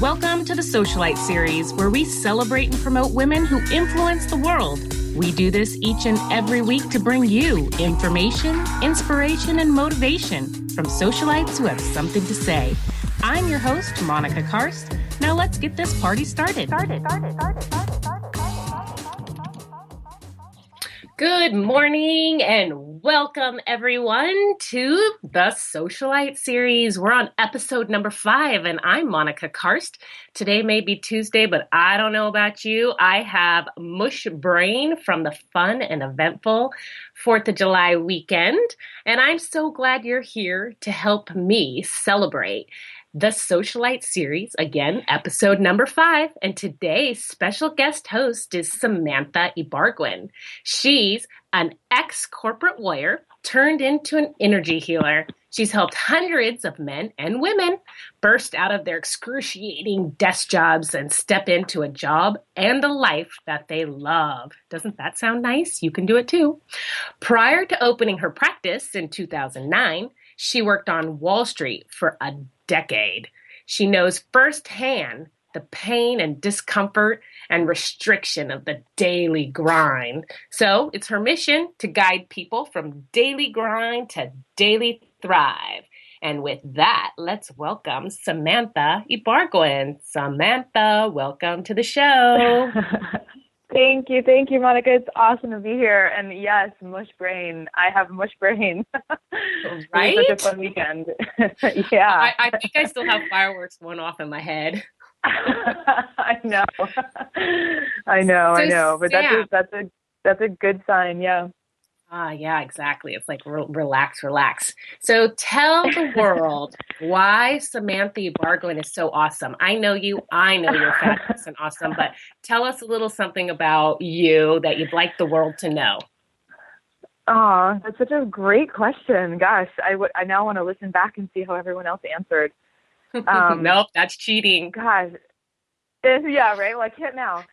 Welcome to the Socialite series, where we celebrate and promote women who influence the world. We do this each and every week to bring you information, inspiration, and motivation from socialites who have something to say. I'm your host, Monica Karst. Now let's get this party started. Good morning and welcome everyone to the Socialite series. We're on episode number 5 and I'm Monica Karst. Today may be Tuesday, but I don't know about you. I have mush brain from the fun and eventful 4th of July weekend, and I'm so glad you're here to help me celebrate the Socialite series, again, episode number 5, and today's special guest host is Samantha Ibarguen. She's an ex-corporate warrior turned into an energy healer. She's helped hundreds of men and women burst out of their excruciating desk jobs and step into a job and a life that they love. Doesn't that sound nice? You can do it too. Prior to opening her practice in 2009, she worked on Wall Street for a decade. She knows firsthand the pain and discomfort and restriction of the daily grind. So it's her mission to guide people from daily grind to daily thrive. And with that, let's welcome Samantha Ibarguen. Samantha, welcome to the show. Thank you, Monica. It's awesome to be here. And yes, mush brain. I have mush brain. Right? It was such a fun weekend. Yeah. I think I still have fireworks going off in my head. I know. But that's a good sign. Yeah. Yeah, exactly. It's like relax. So tell the world why Samantha Ibarguen is so awesome. I know you're fabulous and awesome, but tell us a little something about you that you'd like the world to know. Oh, that's such a great question. Gosh, I now want to listen back and see how everyone else answered. Nope, that's cheating. Gosh. Yeah, right. Well, I can't now.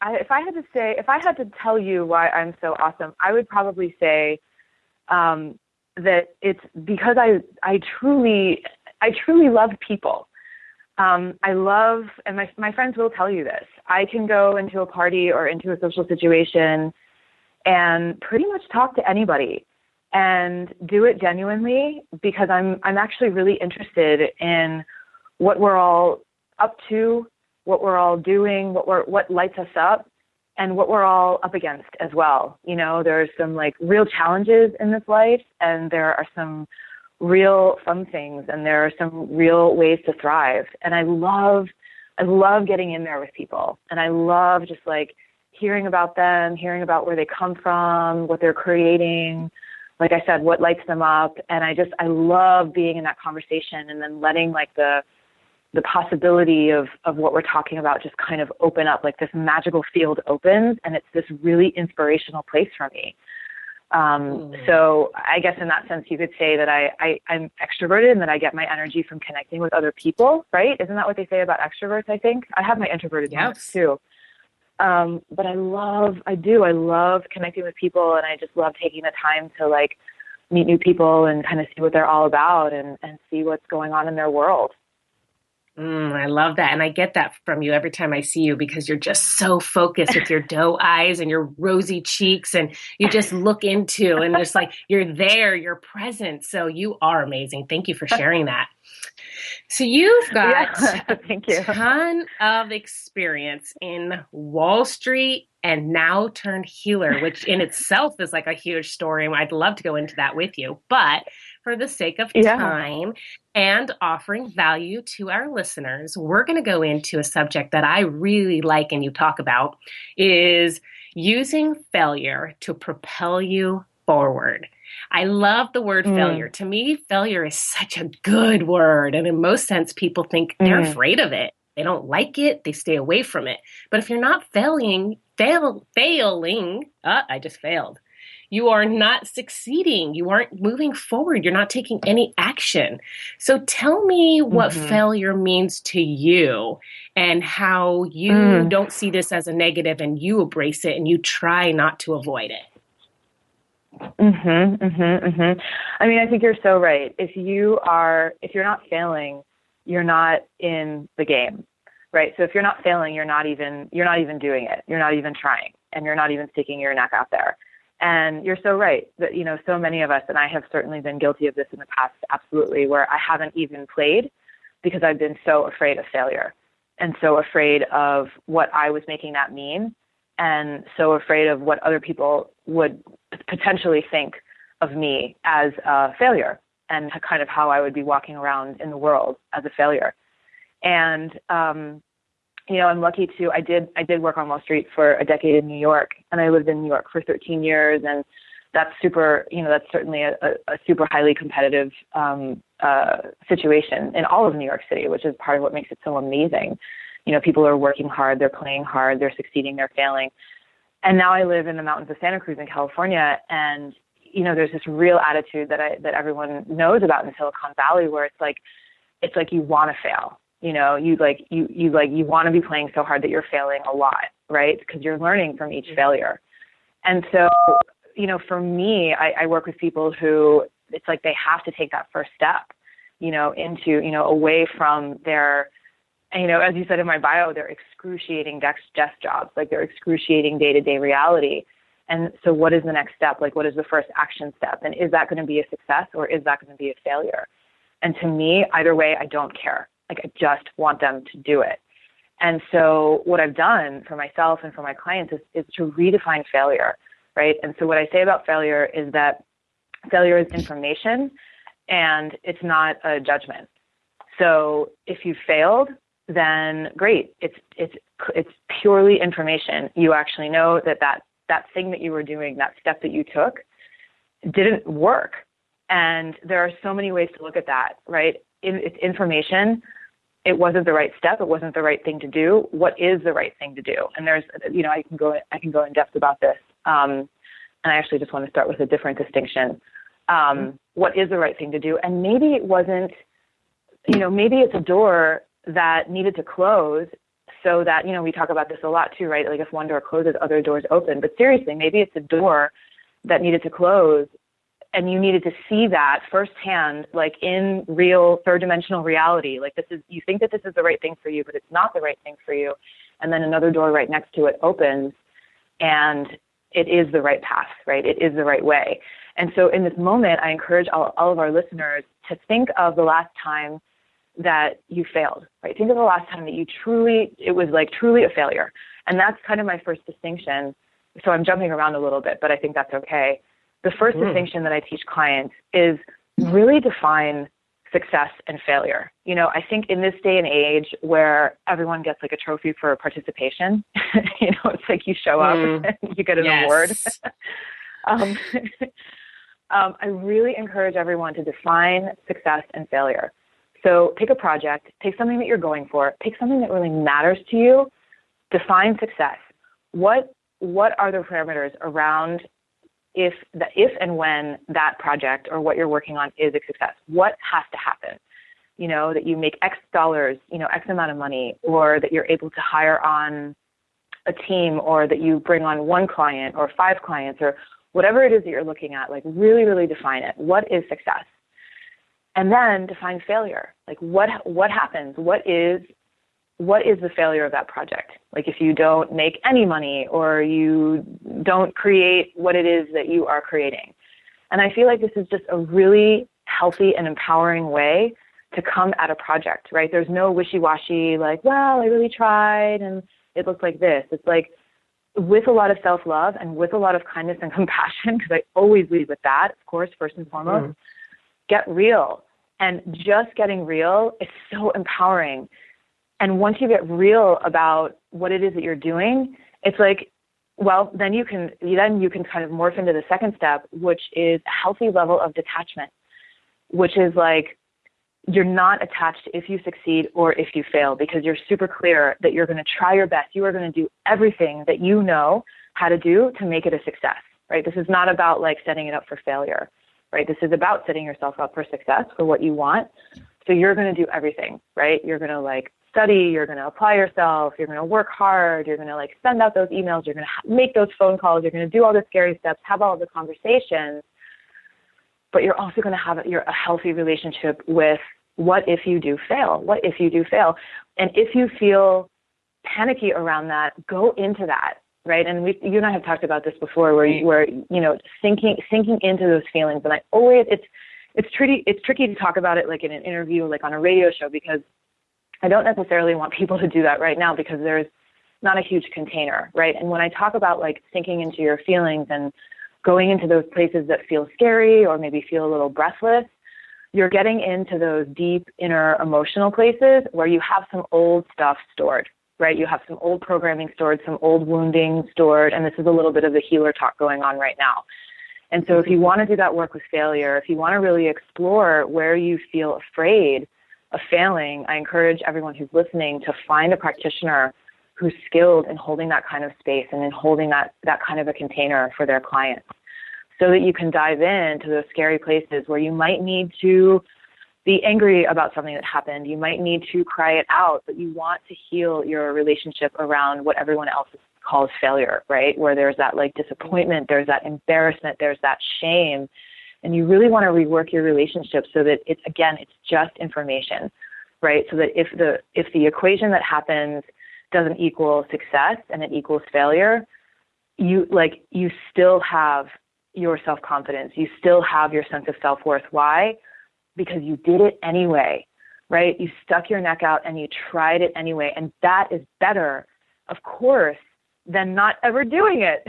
If I had to tell you why I'm so awesome, I would probably say that it's because I truly love people. I love, and my friends will tell you this, I can go into a party or into a social situation and pretty much talk to anybody and do it genuinely because I'm actually really interested in what we're all up to, what we're all doing, what lights us up, and what we're all up against as well. You know, there's some like real challenges in this life, and there are some real fun things, and there are some real ways to thrive. And I love getting in there with people, and I love just like hearing about them, hearing about where they come from, what they're creating, like I said, what lights them up. And I love being in that conversation and then letting like the possibility of what we're talking about just kind of open up, like this magical field opens, and it's this really inspirational place for me. So I guess in that sense, you could say that I'm extroverted and that I get my energy from connecting with other people, right? Isn't that what they say about extroverts, I think? I have my introverted moments too. But I love connecting with people, and I just love taking the time to like meet new people and kind of see what they're all about and see what's going on in their world. I love that. And I get that from you every time I see you because you're just so focused with your doe eyes and your rosy cheeks, and you just look into and just like you're there, you're present. So you are amazing. Thank you for sharing that. So you've got Thank you. a ton of experience in Wall Street and now turned healer, which in itself is like a huge story. And I'd love to go into that with you. But for the sake of time and offering value to our listeners, we're going to go into a subject that I really like and you talk about is using failure to propel you forward. I love the word failure. To me, failure is such a good word. And in most sense, people think they're afraid of it. They don't like it. They stay away from it. But if you're not failing, I just failed. You are not succeeding. You aren't moving forward. You're not taking any action. So tell me what failure means to you and how you don't see this as a negative and you embrace it and you try not to avoid it. I mean, I think you're so right. If you're not failing, you're not in the game, right? So if you're not failing, you're not even doing it. You're not even trying, and you're not even sticking your neck out there. And you're so right that, so many of us, and I have certainly been guilty of this in the past, absolutely, where I haven't even played because I've been so afraid of failure and so afraid of what I was making that mean and so afraid of what other people would potentially think of me as a failure and kind of how I would be walking around in the world as a failure. And, I'm lucky to, I did work on Wall Street for a decade in New York, and I lived in New York for 13 years. And that's super, that's certainly a super highly competitive situation in all of New York City, which is part of what makes it so amazing. People are working hard, they're playing hard, they're succeeding, they're failing. And now I live in the mountains of Santa Cruz in California, and there's this real attitude that everyone knows about in Silicon Valley, where it's like you want to fail. You want to be playing so hard that you're failing a lot, right? Because you're learning from each failure. And so, for me, I work with people who it's like they have to take that first step, into, away from their, as you said in my bio, their excruciating desk jobs, like their excruciating day-to-day reality. And so what is the next step? Like, what is the first action step? And is that going to be a success or is that going to be a failure? And to me, either way, I don't care. Like, I just want them to do it. And so what I've done for myself and for my clients is to redefine failure, right? And so what I say about failure is that failure is information and it's not a judgment. So if you failed, then great. It's purely information. You actually know that thing that you were doing, that step that you took, didn't work. And there are so many ways to look at that, right? It's information. It wasn't the right step. It wasn't the right thing to do. What is the right thing to do? And there's, I can go in depth about this. And I actually just want to start with a different distinction. What is the right thing to do? And maybe it wasn't, maybe it's a door that needed to close so that, we talk about this a lot too, right? Like if one door closes, other doors open. But seriously, maybe it's a door that needed to close and you needed to see that firsthand, like in real third dimensional reality. Like you think that this is the right thing for you, but it's not the right thing for you. And then another door right next to it opens and it is the right path, right? It is the right way. And so in this moment, I encourage all of our listeners to think of the last time that you failed, right? Think of the last time that it was like truly a failure. And that's kind of my first distinction. So I'm jumping around a little bit, but I think that's okay. The first distinction that I teach clients is really define success and failure. I think in this day and age where everyone gets like a trophy for participation, it's like you show up and you get an award. I really encourage everyone to define success and failure. So pick a project, pick something that you're going for, pick something that really matters to you, define success. What are the parameters around if and when that project or what you're working on is a success? What has to happen? That you make X dollars, X amount of money, or that you're able to hire on a team, or that you bring on one client or 5 clients, or whatever it is that you're looking at, like really, really define it. What is success? And then define failure. Like what happens? What is the failure of that project? Like if you don't make any money or you don't create what it is that you are creating. And I feel like this is just a really healthy and empowering way to come at a project, right? There's no wishy-washy, like, well, I really tried and it looked like this. It's like with a lot of self-love and with a lot of kindness and compassion, because I always lead with that, of course, first and foremost, get real. And just getting real is so empowering. And once you get real about what it is that you're doing, it's like, well, then you can kind of morph into the second step, which is a healthy level of detachment, which is like, you're not attached if you succeed or if you fail, because you're super clear that you're going to try your best. You are going to do everything that you know how to do to make it a success, right? This is not about like setting it up for failure, right? This is about setting yourself up for success for what you want. So you're going to do everything, right? You're going to like study, you're going to apply yourself, you're going to work hard, you're going to like send out those emails, you're going to make those phone calls, you're going to do all the scary steps, have all of the conversations, but you're also going to have a healthy relationship with what if you do fail? What if you do fail? And if you feel panicky around that, go into that, right? And you and I have talked about this before, where sinking into those feelings. And I always, it's tricky to talk about it like in an interview, like on a radio show, because I don't necessarily want people to do that right now, because there's not a huge container, right? And when I talk about like sinking into your feelings and going into those places that feel scary or maybe feel a little breathless, you're getting into those deep inner emotional places where you have some old stuff stored, right? You have some old programming stored, some old wounding stored, and this is a little bit of the healer talk going on right now. And so if you want to do that work with failure, if you want to really explore where you feel afraid of failing, I encourage everyone who's listening to find a practitioner who's skilled in holding that kind of space and in holding that kind of a container for their clients, so that you can dive into those scary places where you might need to be angry about something that happened. You might need to cry it out, but you want to heal your relationship around what everyone else calls failure, right? Where there's that like disappointment, there's that embarrassment, there's that shame. And you really want to rework your relationship so that it's just information, right? So that if the equation that happens doesn't equal success and it equals failure, you still have your self-confidence. You still have your sense of self-worth. Why? Because you did it anyway, right? You stuck your neck out and you tried it anyway. And that is better, of course, than not ever doing it.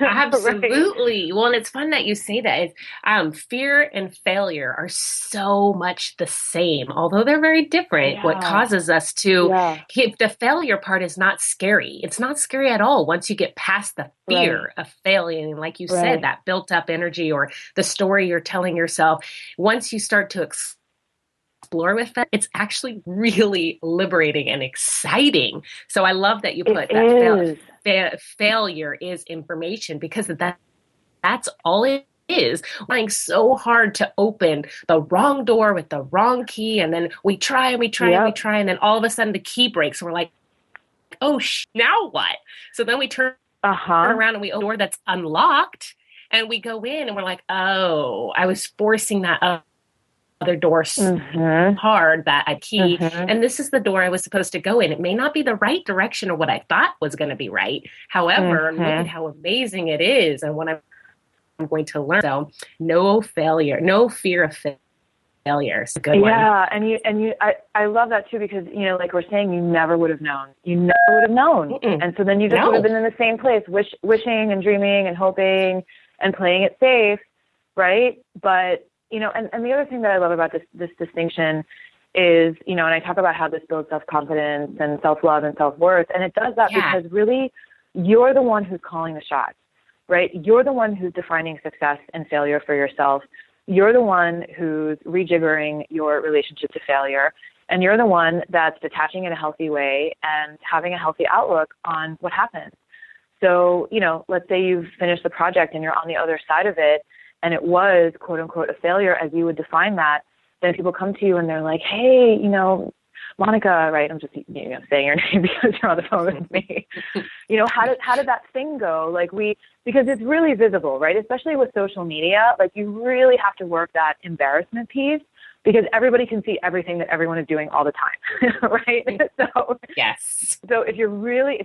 Absolutely. Right? Well, and it's fun that you say that. Fear and failure are so much the same, although they're very different. Yeah. What causes us to the failure part is not scary. It's not scary at all once you get past the fear of failing. And like you said, that built up energy or the story you're telling yourself, once you start to explore with that, it's actually really liberating and exciting. So I love that you put failure is information, because that's all it is. We're trying so hard to open the wrong door with the wrong key, and then we try and we try and we try, and then all of a sudden the key breaks and we're like, oh, now what? So then we turn around and we open a door that's unlocked, and we go in and we're like, oh, I was forcing that other door hard, that a key, and this is the door I was supposed to go in. It may not be the right direction or what I thought was going to be right. However, look at how amazing it is and what I'm going to learn. So no failure, no fear of failure. It's a good one. Yeah, and I love that too, because like we're saying, you never would have known. You never would have known. And so then you just would have been in the same place, wishing and dreaming and hoping and playing it safe, right? But and the other thing that I love about this distinction is, and I talk about how this builds self-confidence and self-love and self-worth, and it does that because really you're the one who's calling the shots, right? You're the one who's defining success and failure for yourself. You're the one who's rejiggering your relationship to failure, and you're the one that's detaching in a healthy way and having a healthy outlook on what happens. So, let's say you've finished the project and you're on the other side of it, and it was, quote unquote, a failure as you would define that, then people come to you and they're like, hey, Monica, right? I'm just saying your name because you're on the phone with me. How did that thing go? Because it's really visible, right? Especially with social media, you really have to work that embarrassment piece, because everybody can see everything that everyone is doing all the time, right? So yes. So if you're really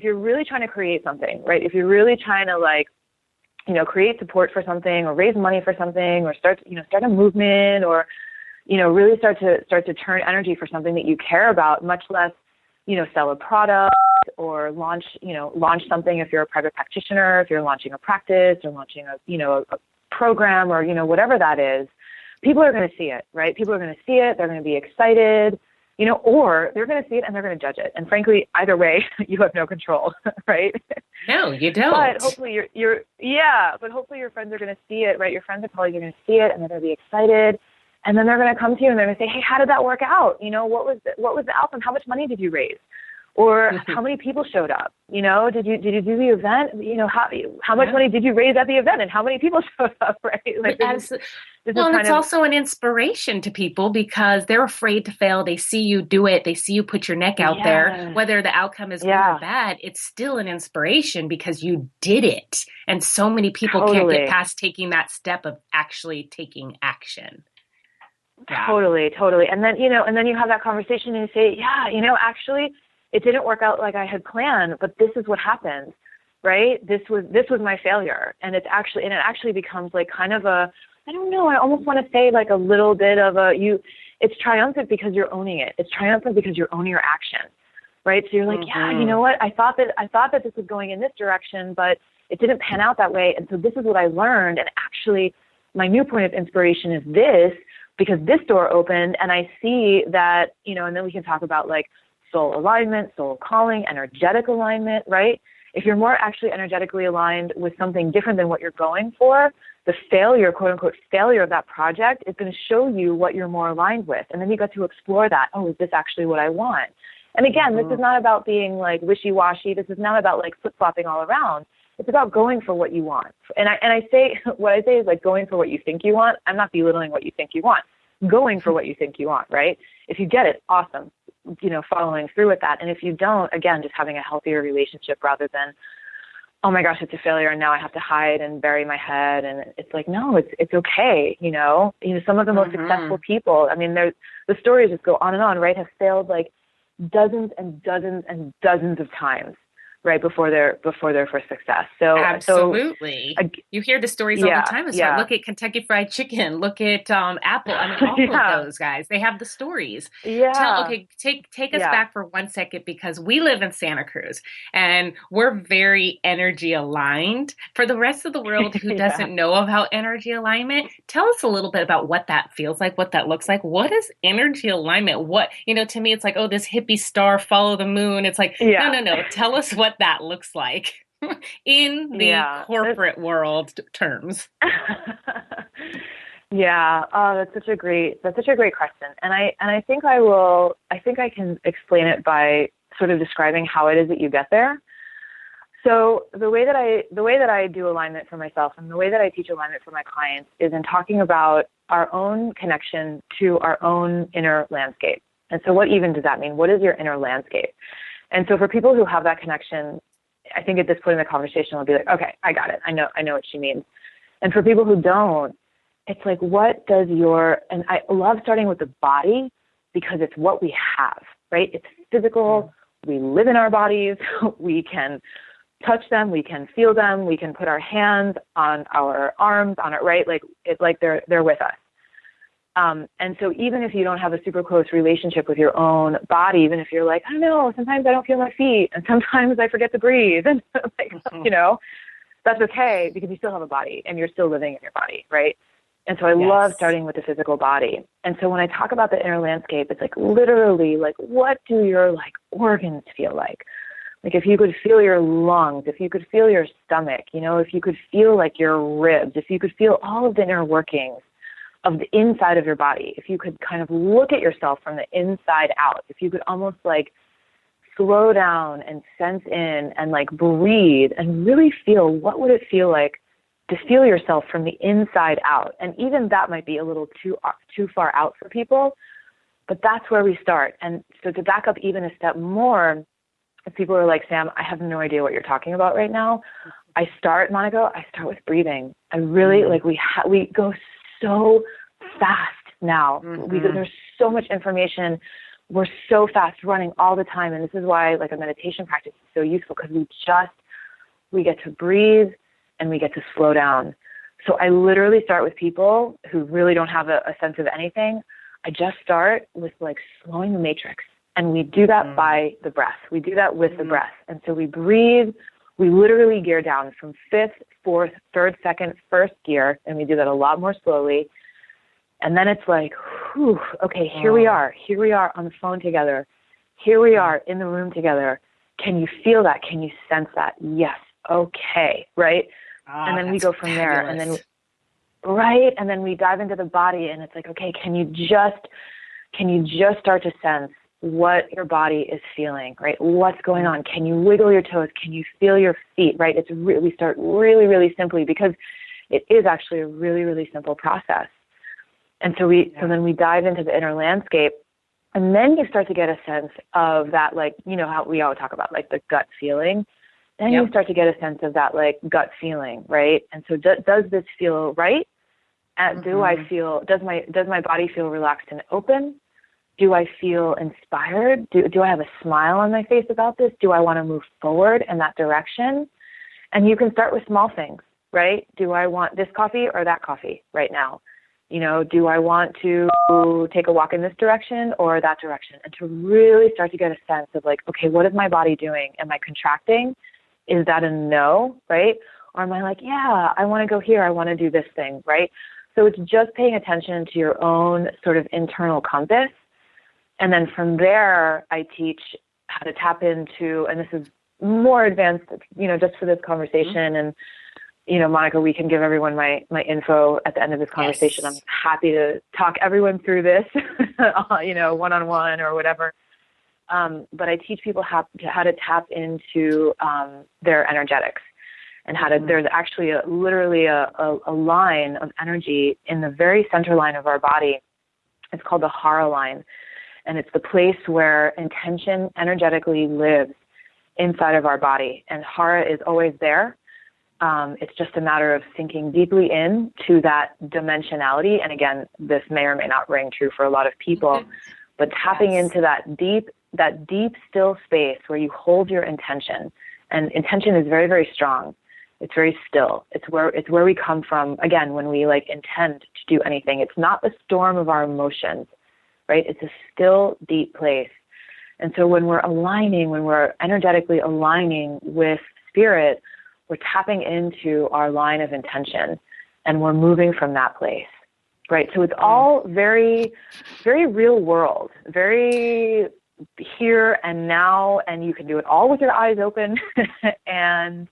trying to create something, right? If you're really trying to create support for something or raise money for something or start a movement or, really start to turn energy for something that you care about, much less, sell a product or launch something if you're a private practitioner, if you're launching a practice or launching a program or, whatever that is, people are going to see it, right? People are going to see it. They're going to be excited, or they're going to see it and they're going to judge it. And frankly, either way, you have no control, right? No, you don't. But hopefully but hopefully your friends are going to see it, right? Your friends and colleagues are going to see it and they're going to be excited. And then they're going to come to you and they're going to say, hey, how did that work out? What was the outcome? How much money did you raise? Or how many people showed up? Did you do the event? How much money did you raise at the event, and how many people showed up? Right? And it's also an inspiration to people because they're afraid to fail. They see you do it. They see you put your neck out there. Whether the outcome is good or bad, it's still an inspiration because you did it. And so many people can't get past taking that step of actually taking action. Yeah. Totally, totally. And then, and then you have that conversation and you say, yeah, actually it didn't work out like I had planned, but this is what happened, right? This was my failure. And it actually becomes like kind of I don't know, I almost want to say like a little bit of it's triumphant because you're owning it. It's triumphant because you're owning your action, right? So you're like, yeah, you know what? I thought that this was going in this direction, but it didn't pan out that way. And so this is what I learned. And actually my new point of inspiration is this, because this door opened and I see that, and then we can talk about like soul alignment, soul calling, energetic alignment, right? If you're more actually energetically aligned with something different than what you're going for, the failure, quote unquote, failure of that project is going to show you what you're more aligned with. And then you got to explore that. Oh, is this actually what I want? And again, this is not about being like wishy-washy. This is not about like flip-flopping all around. It's about going for what you want. And I say, what I say is like going for what you think you want. I'm not belittling what you think you want. Going for what you think you want, right? If you get it, awesome. Following through with that. And if you don't, again, just having a healthier relationship rather than, oh my gosh, it's a failure and now I have to hide and bury my head. And it's like, no, it's okay. Some of the most successful people, I mean, the stories just go on and on, right? Have failed like dozens and dozens and dozens of times, right? Before their first success. So absolutely. You hear the stories all the time. Look at Kentucky Fried Chicken. Look at Apple. I mean, all of those guys. They have the stories. Yeah. Take us back for 1 second, because we live in Santa Cruz and we're very energy aligned. For the rest of the world who doesn't know about energy alignment, tell us a little bit about what that feels like, what that looks like. What is energy alignment? What, to me, it's like, oh, this hippie star, follow the moon. It's like, no. Tell us what that looks like in the corporate world terms. Yeah. Oh, that's such a great question. And I think I can explain it by sort of describing how it is that you get there. So the way that I do alignment for myself and the way that I teach alignment for my clients is in talking about our own connection to our own inner landscape. And so what even does that mean? What is your inner landscape? And so for people who have that connection, I think at this point in the conversation, I'll be like, okay, I got it. I know what she means. And for people who don't, it's like, what does and I love starting with the body because it's what we have, right? It's physical. We live in our bodies. We can touch them. We can feel them. We can put our hands on our arms on it, right? Like it's like they're with us. And so even if you don't have a super close relationship with your own body, even if you're like, I don't know, sometimes I don't feel my feet and sometimes I forget to breathe and like, that's okay because you still have a body and you're still living in your body. Right. And so I love starting with the physical body. And so when I talk about the inner landscape, it's like literally like, what do your like organs feel like? Like if you could feel your lungs, if you could feel your stomach, if you could feel like your ribs, if you could feel all of the inner workings of the inside of your body, if you could kind of look at yourself from the inside out, if you could almost like slow down and sense in and like breathe and really feel what would it feel like to feel yourself from the inside out. And even that might be a little too far out for people, but that's where we start. And so to back up even a step more, if people are like, Sam, I have no idea what you're talking about right now, Monica, I start with breathing. I really we go so fast now. There's so much information. We're so fast running all the time. And this is why like a meditation practice is so useful because we get to breathe and we get to slow down. So I literally start with people who really don't have a sense of anything. I just start with like slowing the matrix. And we do that by the breath. We do that with the breath. And so we breathe. We literally gear down from fifth, fourth, third, second, first gear. And we do that a lot more slowly. And then it's like, whew, okay, here we are. Here we are on the phone together. Here we are in the room together. Can you feel that? Can you sense that? Yes. Okay. Right. And then we go from there. And then, right. And then we dive into the body and it's like, okay, can you just start to sense what your body is feeling, right? What's going on? Can you wiggle your toes? Can you feel your feet, right? We start really, really simply because it is actually a really, really simple process. And so then we dive into the inner landscape and then you start to get a sense of that, like, how we always talk about like the gut feeling. Then you start to get a sense of that like gut feeling, right? And so does this feel right? Does my body feel relaxed and open? Do I feel inspired? Do I have a smile on my face about this? Do I want to move forward in that direction? And you can start with small things, right? Do I want this coffee or that coffee right now? Do I want to take a walk in this direction or that direction? And to really start to get a sense of like, okay, what is my body doing? Am I contracting? Is that a no, right? Or am I like, yeah, I want to go here. I want to do this thing, right? So it's just paying attention to your own sort of internal compass. And then from there, I teach how to tap into, and this is more advanced, just for this conversation. And, Monica, we can give everyone my info at the end of this conversation. Yes. I'm happy to talk everyone through this, one-on-one or whatever. But I teach people how to tap into their energetics and how to, there's actually literally a line of energy in the very center line of our body. It's called the Hara line. And it's the place where intention energetically lives inside of our body. And Hara is always there. It's just a matter of sinking deeply in to that dimensionality. And again, this may or may not ring true for a lot of people, but tapping into that deep, still space where you hold your intention. And intention is very, very strong. It's very still. It's where we come from. Again, when we intend to do anything, it's not the storm of our emotions, right? It's a still, deep place. And so when we're energetically aligning with spirit, we're tapping into our line of intention and we're moving from that place, right? So it's all very, very real world, very here and now, and you can do it all with your eyes open. And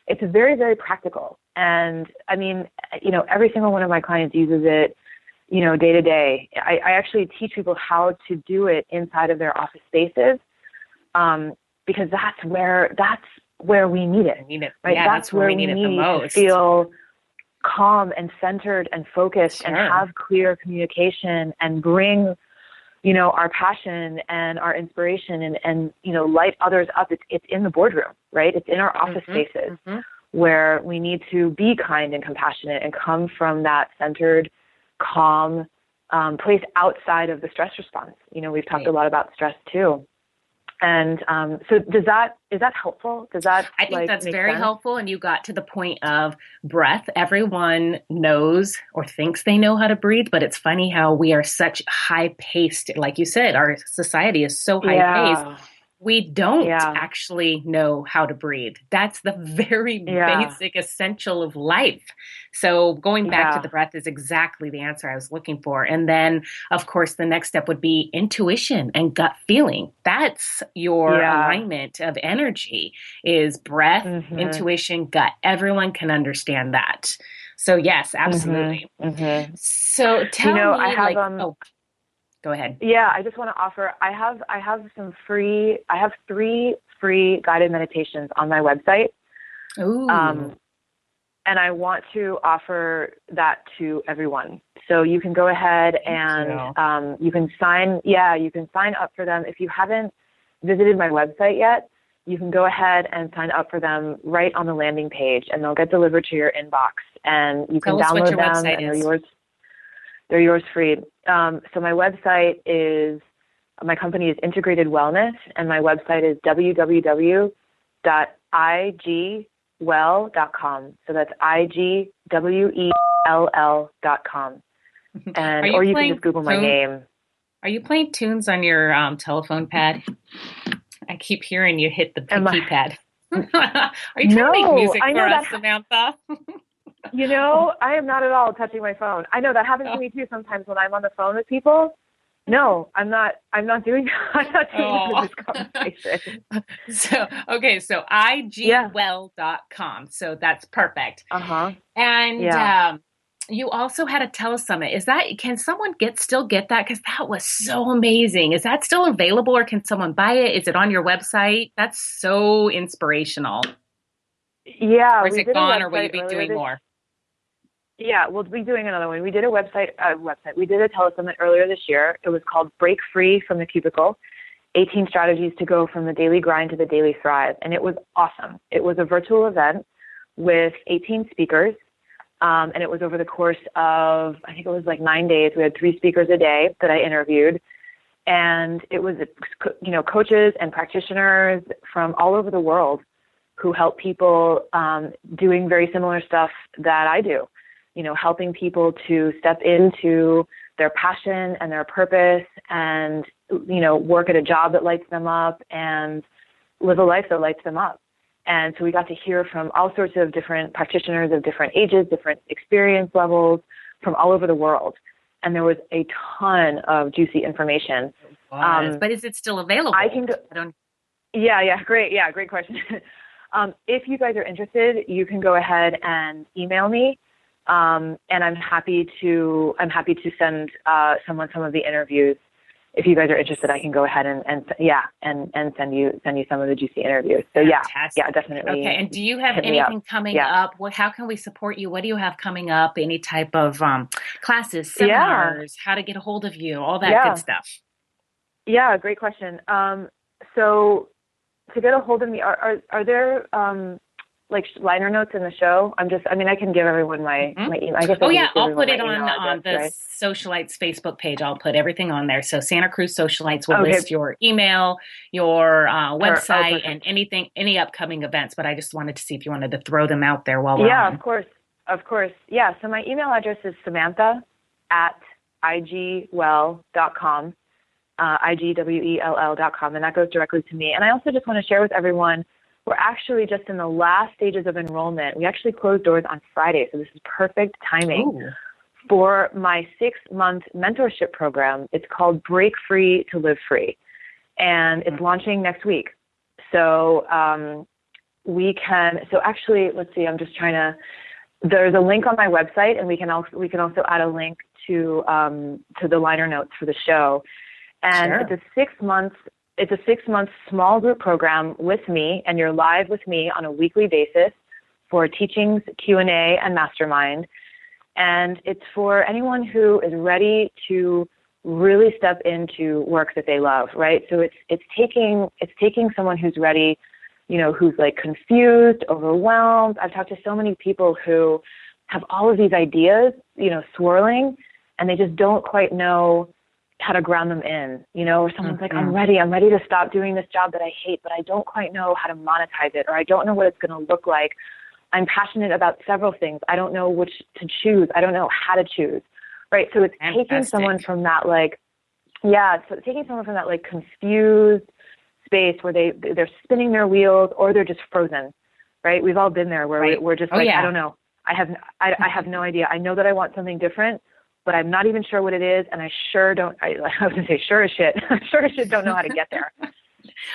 it's very, very practical. And I mean, every single one of my clients uses it, day to day. I actually teach people how to do it inside of their office spaces, because that's where we need it. Right? Yeah, that's where we need it the most. To feel calm and centered and focused and have clear communication and bring, our passion and our inspiration and light others up. It's in the boardroom, right? It's in our office spaces where we need to be kind and compassionate and come from that centered, calm place outside of the stress response. We've talked a lot about stress too. And so is that helpful? I think that's very helpful. And you got to the point of breath. Everyone knows or thinks they know how to breathe, but it's funny how we are such high paced. Like you said, our society is so high paced. We don't actually know how to breathe. That's the very basic essential of life. So going back to the breath is exactly the answer I was looking for. And then, of course, the next step would be intuition and gut feeling. That's your alignment of energy is breath, intuition, gut. Everyone can understand that. So yes, absolutely. So tell me, go ahead. Yeah, I just want to offer, I have 3 free guided meditations on my website. Ooh. And I want to offer that to everyone. So you can go ahead and you can sign up for them. If you haven't visited my website yet, you can go ahead and sign up for them right on the landing page and they'll get delivered to your inbox and you can download them and they're yours. They're yours free. So my website my company is Integrated Wellness, and my website is www.igwell.com. So that's IGWELL.com. And or you can just Google my name. Are you playing tunes on your telephone pad? I keep hearing you hit the keypad. Are you trying to make music for us, Samantha? I am not at all touching my phone. I know that happens to me too sometimes when I'm on the phone with people. No, I'm not doing this conversation. So igwell.com. So that's perfect. And you also had a telesummit. Can someone still get that? Because that was so amazing. Is that still available or can someone buy it? Is it on your website? That's so inspirational. Yeah. Or is it gone or will you be doing more? Yeah, we'll be doing another one. We did we did a telesummit earlier this year. It was called Break Free from the Cubicle, 18 Strategies to Go from the Daily Grind to the Daily Thrive. And it was awesome. It was a virtual event with 18 speakers. And it was over the course of, I think it was like 9 days. We had 3 speakers a day that I interviewed. And it was, coaches and practitioners from all over the world who help people doing very similar stuff that I do, helping people to step into their passion and their purpose and, work at a job that lights them up and live a life that lights them up. And so we got to hear from all sorts of different practitioners of different ages, different experience levels from all over the world. And there was a ton of juicy information. But is it still available? I can go. Great question. If you guys are interested, you can go ahead and email me, and I'm happy to send someone some of the interviews. If you guys are interested, I can go ahead and send you some of the juicy interviews. So Fantastic. Definitely. Okay. And do you have anything coming up? How can we support you? What do you have coming up? Any type of classes, seminars? How to get a hold of you? All that good stuff. Yeah, great question. So to get a hold of me, are there liner notes in the show? I can give everyone my email. I guess I'll put it on the Socialites Facebook page. I'll put everything on there. So Santa Cruz Socialites will list your email, your website, and any upcoming events. But I just wanted to see if you wanted to throw them out there while we're on. Yeah, of course. Yeah. So my email address is Samantha@igwell.com. IGWELL.com, and that goes directly to me. And I also just want to share with everyone, we're actually just in the last stages of enrollment. We actually closed doors on Friday, so this is perfect timing for my 6-month mentorship program. It's called Break Free to Live Free, and it's launching next week. So let's see, I'm just trying to, there's a link on my website, and we can also add a link to the liner notes for the show. And it's a 6-month small group program with me, and you're live with me on a weekly basis for teachings, Q&A, and mastermind. And it's for anyone who is ready to really step into work that they love, right? So it's taking someone who's ready, who's like confused, overwhelmed. I've talked to so many people who have all of these ideas, swirling, and they just don't quite know how to ground them in, or someone's like, I'm ready to stop doing this job that I hate, but I don't quite know how to monetize it, or I don't know what it's going to look like. I'm passionate about several things. I don't know which to choose. I don't know how to choose, right? So it's taking someone from that, confused space where they're spinning their wheels or they're just frozen, right? We've all been there where we're just I don't know. I have no idea. I know that I want something different, but I'm not even sure what it is, and I was going to say sure as shit. I sure as shit don't know how to get there.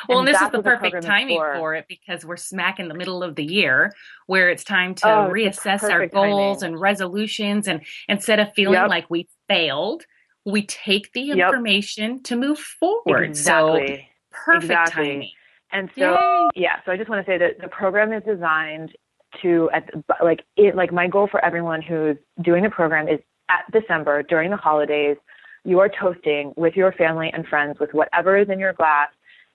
Well, and this is the perfect timing for it, because we're smack in the middle of the year where it's time to reassess our goals and resolutions, and instead of feeling like we failed, we take the information to move forward. Exactly. So perfect timing. And so, so I just want to say that the program is designed to, my goal for everyone who's doing the program is at December, during the holidays, you are toasting with your family and friends with whatever is in your glass,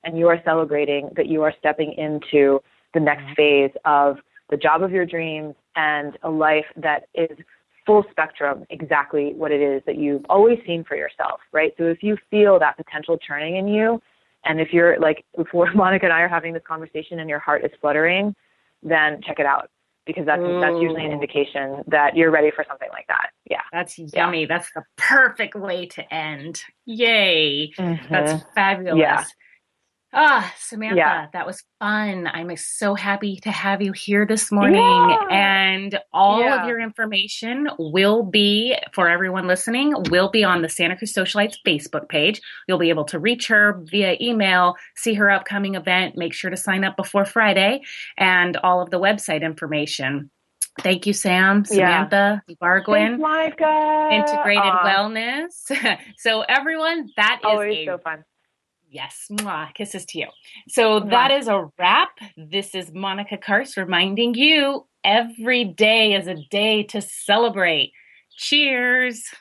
and you are celebrating that you are stepping into the next phase of the job of your dreams and a life that is full spectrum, exactly what it is that you've always seen for yourself, right? So if you feel that potential churning in you, and if you're before Monica and I are having this conversation and your heart is fluttering, then check it out, because that's usually an indication that you're ready for something like that. Yeah. That's yummy. That's the perfect way to end. Yay. That's fabulous. Yeah. Samantha, that was fun. I'm so happy to have you here this morning. And all of your information will be, for everyone listening, will be on the Santa Cruz Socialites Facebook page. You'll be able to reach her via email, see her upcoming event, make sure to sign up before Friday, and all of the website information. Thank you, Samantha, Ibarguen, Integrated Wellness. So everyone, that is always so fun. Yes. Mwah. Kisses to you. So that is a wrap. This is Monica Karst reminding you every day is a day to celebrate. Cheers.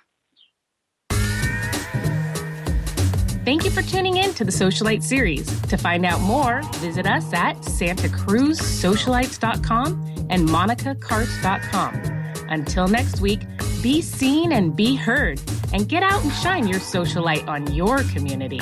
Thank you for tuning in to the Socialite series. To find out more, visit us at santacruzsocialites.com and monicakarst.com. Until next week, be seen and be heard, and get out and shine your social light on your community.